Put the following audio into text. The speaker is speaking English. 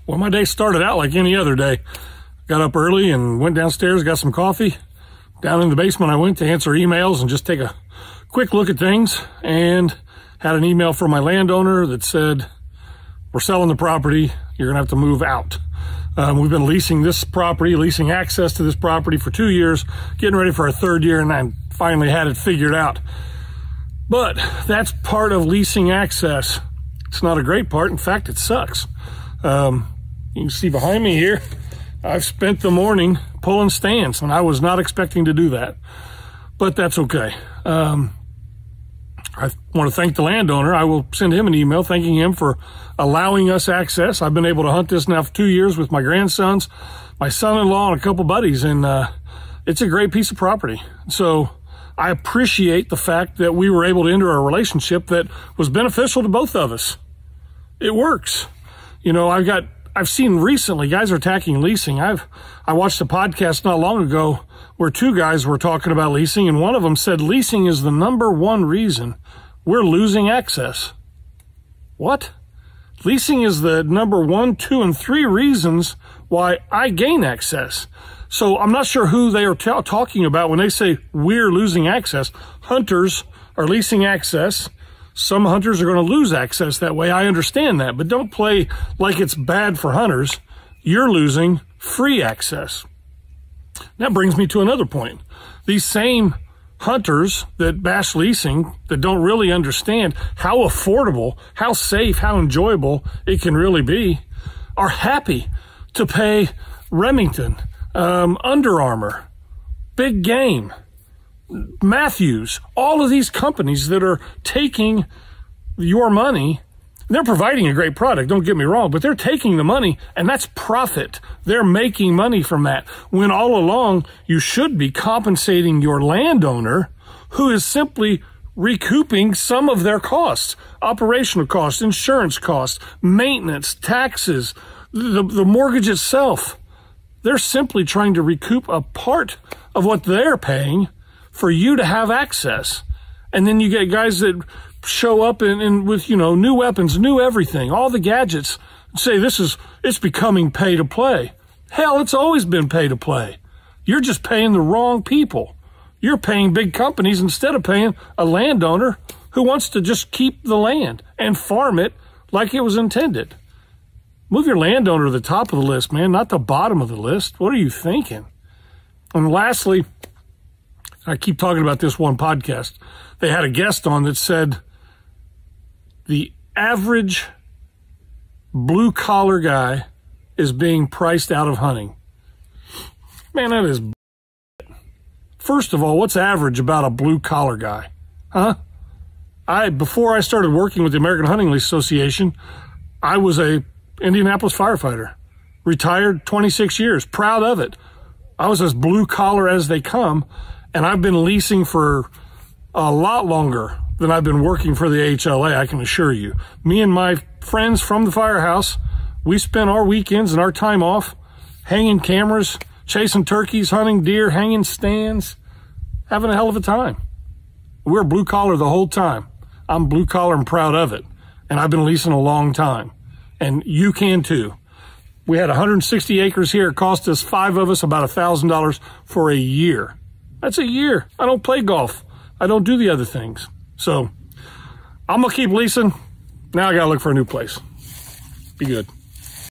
Well, my day started out like any other day. Got up early and went downstairs, got some coffee. Down in the basement I went to answer emails and just take a quick look at things, and had an email from my landowner that said, we're selling the property, you're gonna have to move out. We've been leasing this property, leasing access to this property for 2 years, getting ready for our 3rd year, and I finally had it figured out. But that's part of leasing access. It's not a great part. In fact, it sucks. You can see behind me here, I've spent the morning pulling stands, and I was not expecting to do that, but that's okay. I want to thank the landowner. I will send him an email thanking him for allowing us access. I've been able to hunt this now for 2 years with my grandsons, my son-in-law, and a couple buddies, and it's a great piece of property. So I appreciate the fact that we were able to enter a relationship that was beneficial to both of us. It works. You know, I've seen recently guys are attacking leasing. I watched a podcast not long ago where 2 guys were talking about leasing, and one of them said leasing is the #1 reason we're losing access. What? Leasing is the #1, 2, and 3 reasons why I gain access. So I'm not sure who they are talking about when they say we're losing access. Hunters are leasing access. Some hunters are going to lose access that way. I understand that, but don't play like it's bad for hunters. You're losing free access. That brings me to another point. These same hunters that bash leasing, that don't really understand how affordable, how safe, how enjoyable it can really be, are happy to pay Remington, Under Armour, Big Game, Matthews, all of these companies that are taking your money. They're providing a great product, don't get me wrong, but they're taking the money, and that's profit. They're making money from that, when all along you should be compensating your landowner, who is simply recouping some of their costs, operational costs, insurance costs, maintenance, taxes, the mortgage itself. They're simply trying to recoup a part of what they're paying for you to have access. And then you get guys that show up and with, you know, new weapons, new everything, all the gadgets, and say it's becoming pay to play. Hell, it's always been pay to play. You're just paying the wrong people. You're paying big companies instead of paying a landowner who wants to just keep the land and farm it like it was intended. Move your landowner to the top of the list, man, not the bottom of the list. What are you thinking? And lastly, I keep talking about this one podcast. They had a guest on that said the average blue-collar guy is being priced out of hunting. Man, that is bullshit. First of all, what's average about a blue-collar guy? Huh? Before I started working with the American Hunting Lease Association, I was a Indianapolis firefighter. Retired 26 years. Proud of it. I was as blue-collar as they come. And I've been leasing for a lot longer than I've been working for the HLA, I can assure you. Me and my friends from the firehouse, we spent our weekends and our time off hanging cameras, chasing turkeys, hunting deer, hanging stands, having a hell of a time. We're blue collar the whole time. I'm blue collar and proud of it. And I've been leasing a long time. And you can too. We had 160 acres here. It cost us 5 of us about $1,000 for a year. That's a year. I don't play golf. I don't do the other things. So I'm going to keep leasing. Now I got to look for a new place. Be good.